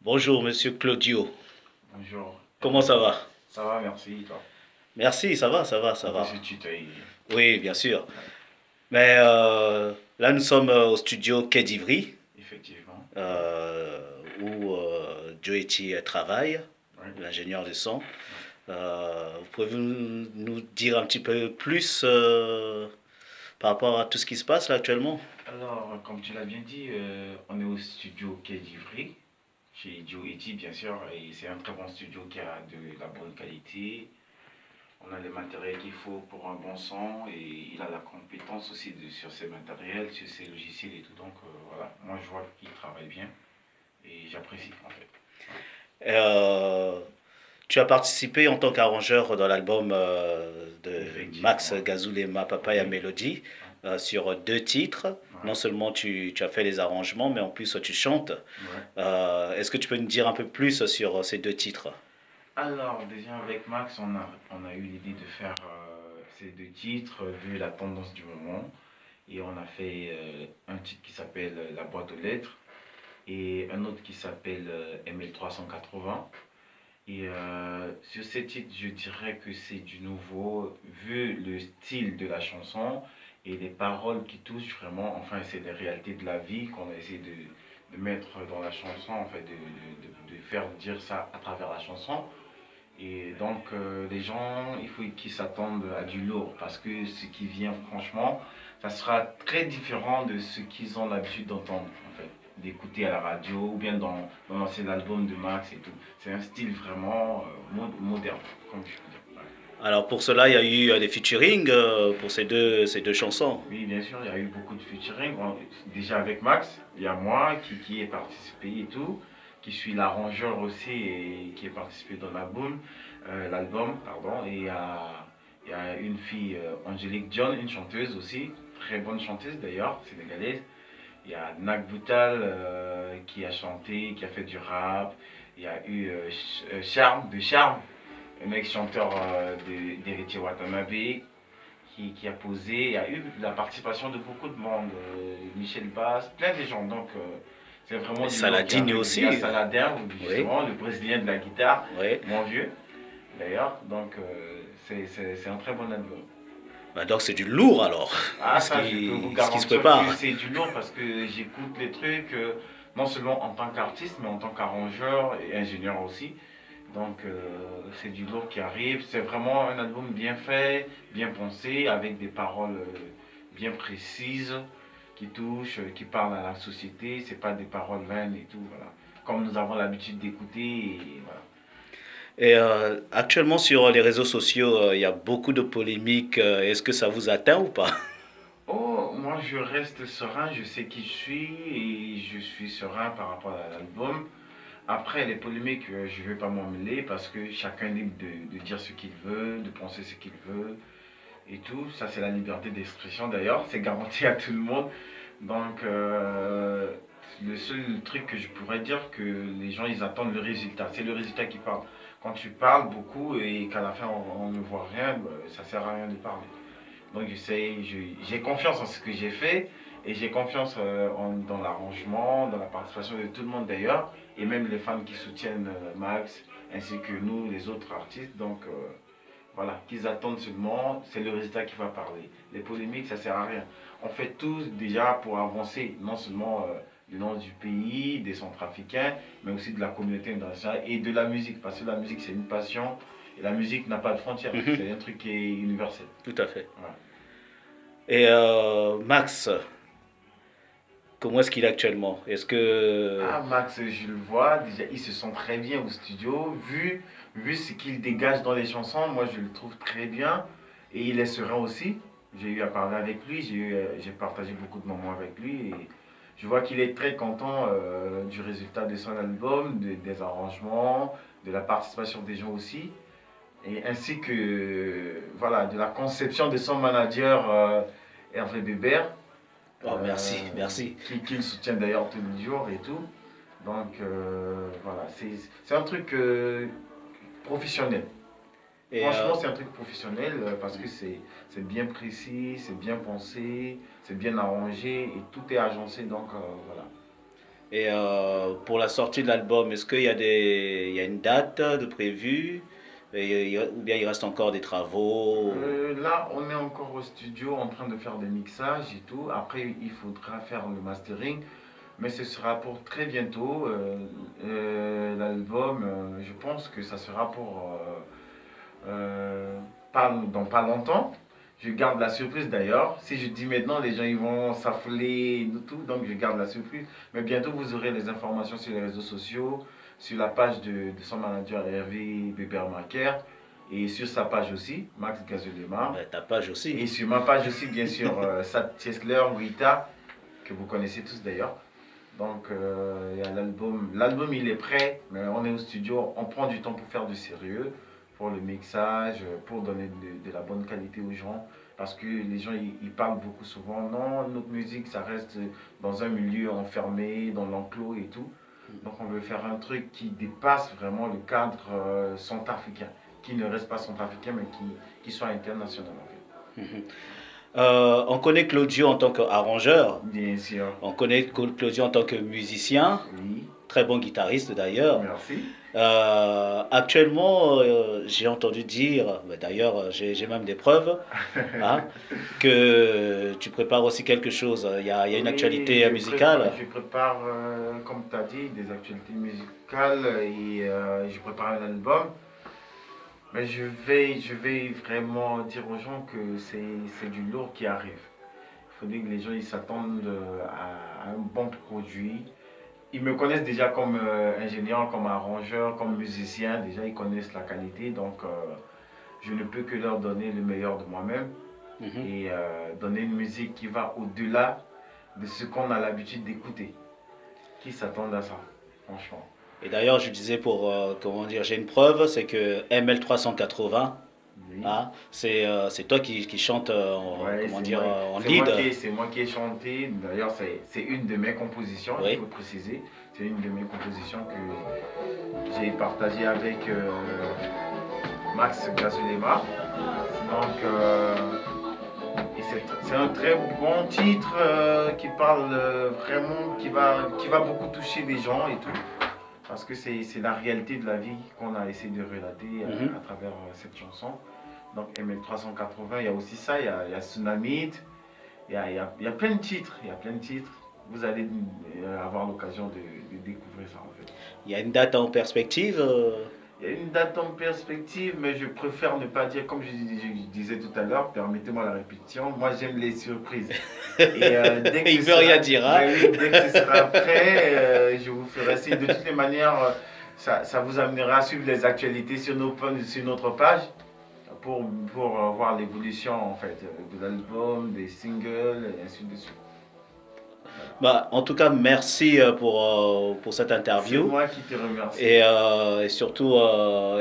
Bonjour, monsieur Claudio. Bonjour. Comment ça va? Ça va, merci, toi. Merci, ça va, ça va, ça On peut va. se tutoyer. Oui, bien sûr. Ouais, Mais là, nous sommes au studio Quai d'Ivry, effectivement. Ouais, euh, où Joechi travaille, ouais, l'ingénieur du son. ouais. Vous pouvez nous dire un petit peu plus par rapport à tout ce qui se passe là actuellement? Alors, comme tu l'as bien dit, on est au studio Quai d'Ivry, chez Joe Eti, bien sûr, et c'est un très bon studio qui a de la bonne qualité. On a les matériels qu'il faut pour un bon son et il a la compétence aussi sur ses matériels, sur ses logiciels et tout. Donc, voilà, moi je vois qu'il travaille bien et j'apprécie en fait. Ouais. Euh, Tu as participé en tant qu'arrangeur dans l'album de Max Effectivement. Gazulema, Papaya Oui. Melody, Ouais. sur deux titres. Non Ouais. seulement tu as fait les arrangements, mais en plus tu chantes. Ouais. Est-ce que tu peux nous dire un peu plus sur ces deux titres? Alors, déjà avec Max, on a eu l'idée de faire ces deux titres, vu la tendance du moment. Et on a fait un titre qui s'appelle La boîte aux lettres et un autre qui s'appelle ML380. Et sur ces titres, je dirais que c'est du nouveau, vu le style de la chanson et les paroles qui touchent vraiment, enfin, c'est les réalités de la vie qu'on a essayé de mettre dans la chanson, en fait, de faire dire ça à travers la chanson. Et donc, les gens, il faut qu'ils s'attendent à du lourd parce que ce qui vient, franchement, ça sera très différent de ce qu'ils ont l'habitude d'entendre, en fait, d'écouter à la radio ou bien dans l'ancien album de Max et tout. C'est un style vraiment moderne, comme je peux dire. Ouais. Alors pour cela, il y a eu des featuring pour ces deux chansons. Oui, bien sûr, il y a eu beaucoup de featuring. Déjà avec Max, il y a moi qui ai participé et tout, qui suis l'arrangeur aussi et qui ai participé dans l'album, pardon. Et il y a une fille, Angélique John, une chanteuse aussi, très bonne chanteuse d'ailleurs, sénégalaise. Il y a Nak Boutal qui a chanté, qui a fait du rap. Il y a eu Charme, de Charme, un ex-chanteur d'Héritier Watanabe qui a posé. Il y a eu la participation de beaucoup de monde, Michel Bass, plein de gens. Donc, c'est vraiment Et du lourd qui Saladin arrive. Il y a aussi. Saladin, Oui, justement, le brésilien de la guitare, oui. mon vieux, d'ailleurs. Donc, c'est un très bon album. Bah, donc c'est du lourd alors, Ah, ça, je peux vous ce qui se garantir que prépare. c'est du lourd parce que j'écoute les trucs, non seulement en tant qu'artiste, mais en tant qu'arrangeur et ingénieur aussi. Donc, c'est du lourd qui arrive. C'est vraiment un album bien fait, bien pensé, avec des paroles bien précises, qui touchent, qui parlent à la société. C'est pas des paroles vaines et tout, voilà. Comme nous avons l'habitude d'écouter, et voilà. Et actuellement sur les réseaux sociaux, il y a beaucoup de polémiques. Est-ce que ça vous atteint ou pas? Oh, moi je reste serein, je sais qui je suis et je suis serein par rapport à l'album. Après, les polémiques, je ne vais pas m'en mêler parce que chacun est libre de dire ce qu'il veut, de penser ce qu'il veut et tout. Ça, c'est la liberté d'expression d'ailleurs, c'est garanti à tout le monde. Donc, le seul truc que je pourrais dire, que les gens, ils attendent le résultat. C'est le résultat qui parle. Quand tu parles beaucoup et qu'à la fin, on ne voit rien, bah, ça sert à rien de parler. Donc, j'ai confiance en ce que j'ai fait et j'ai confiance dans l'arrangement, dans la participation de tout le monde d'ailleurs, et même les fans qui soutiennent Max, ainsi que nous, les autres artistes. Donc, voilà, qu'ils attendent seulement, c'est le résultat qui va parler. Les polémiques, ça sert à rien. On fait tout déjà pour avancer, non seulement le nom du pays, des centrafricains, mais aussi de la communauté internationale et de la musique, parce que la musique, c'est une passion, et la musique n'a pas de frontières, Mhm, c'est un truc qui est universel. tout à fait. Voilà. Et Max, comment est-ce qu'il est actuellement? Est-ce que... Ah, Max, je le vois, déjà, il se sent très bien au studio, vu ce qu'il dégage dans les chansons, moi je le trouve très bien, et il est serein aussi. J'ai eu à parler avec lui, j'ai partagé beaucoup de moments avec lui, et je vois qu'il est très content du résultat de son album, des arrangements, de la participation des gens aussi, et ainsi que voilà, de la conception de son manager Hervé Bébert, Oh, merci, merci. qui le soutient d'ailleurs tous les jours et tout. Donc voilà, c'est un truc professionnel. Et Franchement, c'est un truc professionnel parce que c'est bien précis, c'est bien pensé, c'est bien arrangé et tout est agencé. Donc voilà. Et pour la sortie de l'album, est-ce qu'il y a il y a une date de prévue? Ou bien il reste encore des travaux? Là, on est encore au studio en train de faire des mixages et tout. Après, il faudra faire le mastering, mais ce sera pour très bientôt. L'album, je pense que ça sera pour dans pas longtemps. Je garde la surprise d'ailleurs. Si je dis maintenant, les gens ils vont s'affoler et tout, donc je garde la surprise. Mais bientôt, vous aurez les informations sur les réseaux sociaux, sur la page de son manager Hervé Bebermaker et sur sa page aussi, Max Gazolema. Ouais, ta page aussi. Et sur ma page aussi, bien sûr, Sad Chesler, Wita, que vous connaissez tous d'ailleurs. Donc, il y a l'album. L'album, il est prêt, mais on est au studio. On prend du temps pour faire du sérieux, pour le mixage, pour donner de la bonne qualité aux gens. Parce que les gens, ils parlent beaucoup souvent. Non, notre musique, ça reste dans un milieu enfermé, dans l'enclos et tout. Donc, on veut faire un truc qui dépasse vraiment le cadre centrafricain, qui ne reste pas centrafricain, mais qui soit international en fait. Mhm. On connaît Claudio en tant qu'arrangeur, Bien sûr. on connaît Claudio en tant que musicien, Oui, très bon guitariste d'ailleurs. merci. Actuellement, j'ai entendu dire, bah, d'ailleurs j'ai même des preuves, hein, que tu prépares aussi quelque chose. Il y a une Oui, actualité musicale. Je prépare, comme tu as dit, des actualités musicales et je prépare un album. Mais je vais vraiment dire aux gens que c'est du lourd qui arrive. Il faudrait que les gens ils s'attendent à un bon produit. Ils me connaissent déjà comme ingénieur, comme arrangeur, comme musicien. Déjà, ils connaissent la qualité. Donc, je ne peux que leur donner le meilleur de moi-même Mhm. et donner une musique qui va au-delà de ce qu'on a l'habitude d'écouter. Qui s'attendent à ça, franchement. Et d'ailleurs, je disais pour, comment dire, j'ai une preuve, c'est que ML380, Oui. hein, c'est toi qui chante, Ouais, comment dire, en c'est lead. c'est moi qui ai chanté. D'ailleurs, c'est une de mes compositions, Oui. il faut préciser. C'est une de mes compositions que j'ai partagée avec Max Gazolema. Donc, c'est un très bon titre qui parle vraiment, qui va beaucoup toucher les gens et tout. Parce que c'est la réalité de la vie qu'on a essayé de relater Mhm. à travers cette chanson. Donc ML380, il y a aussi ça, il y a Tsunami, il y a plein de titres, il y a plein de titres. Vous allez avoir l'occasion de découvrir ça en fait. Il y a une date en perspective. Il y a une date en perspective, mais je préfère ne pas dire, comme je disais tout à l'heure, permettez-moi la répétition, moi j'aime les surprises. Et dès que Il ce veut rien sera- dire, hein. ben oui, dès que ce sera prêt, je vous ferai signe. De toutes les manières, ça vous amènera à suivre les actualités sur notre page pour voir l'évolution en fait de l'album, des singles et ainsi de suite. Bah, en tout cas, merci pour cette C'est interview. moi qui te remercie. Et surtout,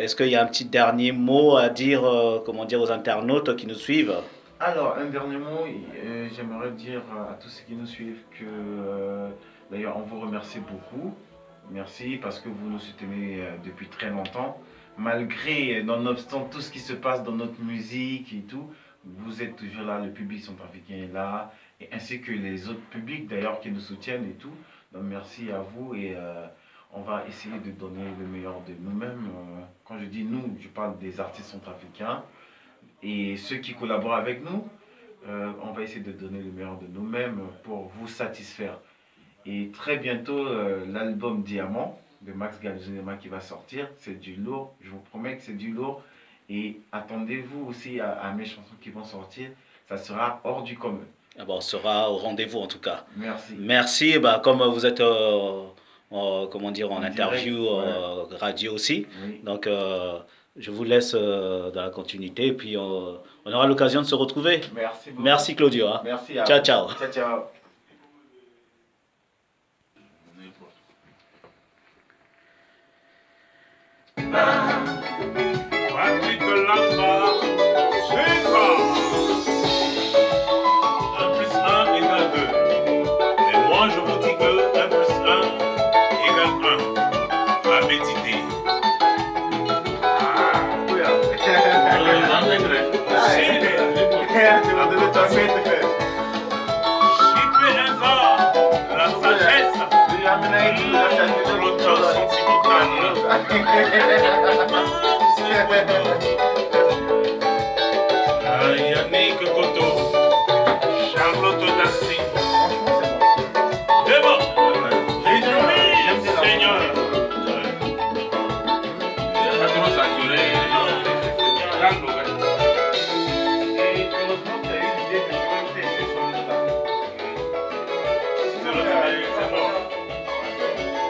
est-ce qu'il y a un petit dernier mot à dire, comment dire, aux internautes qui nous suivent? Alors, un dernier mot, j'aimerais dire à tous ceux qui nous suivent que d'ailleurs on vous remercie beaucoup. Merci parce que vous nous soutenez depuis très longtemps. Malgré, nonobstant tout ce qui se passe dans notre musique et tout, vous êtes toujours là, le public centrafricain est là, et ainsi que les autres publics d'ailleurs qui nous soutiennent et tout. Donc merci à vous et on va essayer de donner le meilleur de nous-mêmes. Quand je dis nous, je parle des artistes centrafricains et ceux qui collaborent avec nous. On va essayer de donner le meilleur de nous-mêmes pour vous satisfaire. Et très bientôt, l'album Diamant de Max Galzunema qui va sortir, c'est du lourd, je vous promets que c'est du lourd. Et attendez-vous aussi à mes chansons qui vont sortir, ça sera hors du commun. Ah bah, on sera au rendez-vous en tout cas. Merci. Merci. Bah, comme vous êtes comment dire, en En interview direct, radio aussi, Oui. donc je vous laisse dans la continuité et puis on aura l'occasion de se retrouver. Merci beaucoup. Merci Claudio, hein. Merci à Ciao, vous. ciao. Ciao, ciao. Patrick Lamba, c'est quoi? 1 plus 1 égale 2. Mais moi je vous dis que 1 plus 1 égale 1. À méditer. Tu vas donner ta fête. Chipé un la sagesse. Clôture sentimentale. Yannick Koto, Charlotte Dassi. C'est bon. Réjouis, Seigneur. Pas trop saturé. Calme, ouais. Et heureusement que tu as eu l'idée que je peux tester sur le tas. C'est le travail, c'est bon.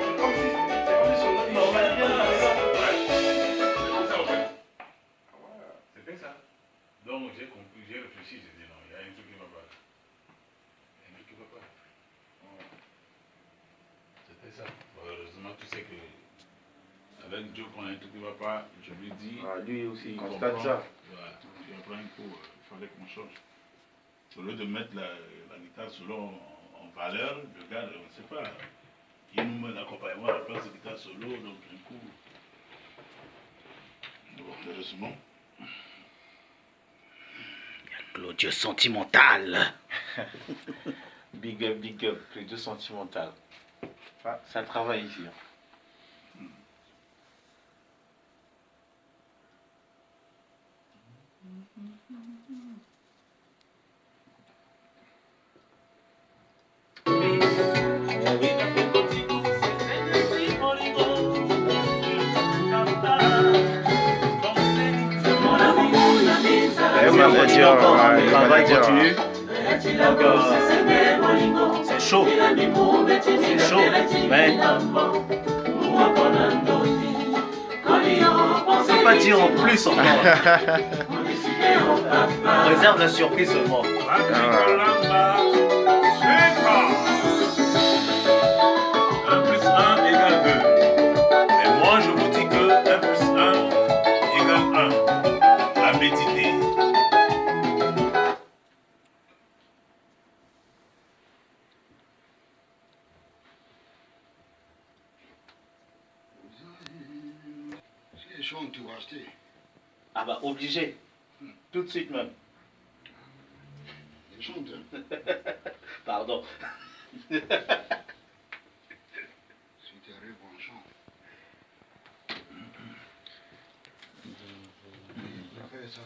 C'est comme si sur le tas. On va dire C'était ça. Donc j'ai compris, j'ai réfléchi, j'ai dit non, il y a un truc qui ne va pas. Il y a un truc qui ne va pas. C'était ça. Bon, heureusement, tu sais que avec Joe, quand il y a un truc qui ne va pas, je lui dis. lui aussi, il comprend. constate ça. Voilà, tu apprends un coup, il fallait qu'on change. Au lieu de mettre la guitare solo en valeur, le gars, on ne sait pas. Il nous met l'accompagnement à la place de guitare solo, donc un coup. Bon, heureusement. Claudio sentimental. Big up, Claudio sentimental. Ah, ça travaille ici. Le travail continue. Donc, c'est chaud. C'est chaud. Mais on ne peut pas dire en plus encore. On réserve la surprise seulement. Un plus 1 égale 2. Mais moi, je vous dis que 1 plus 1 égale 1. À méditer. C'est chaud, tu vas rester. Ah bah obligé. Tout de suite même. C'est chaud, hein. Pardon. Si tu arrives en chant. Fais ça.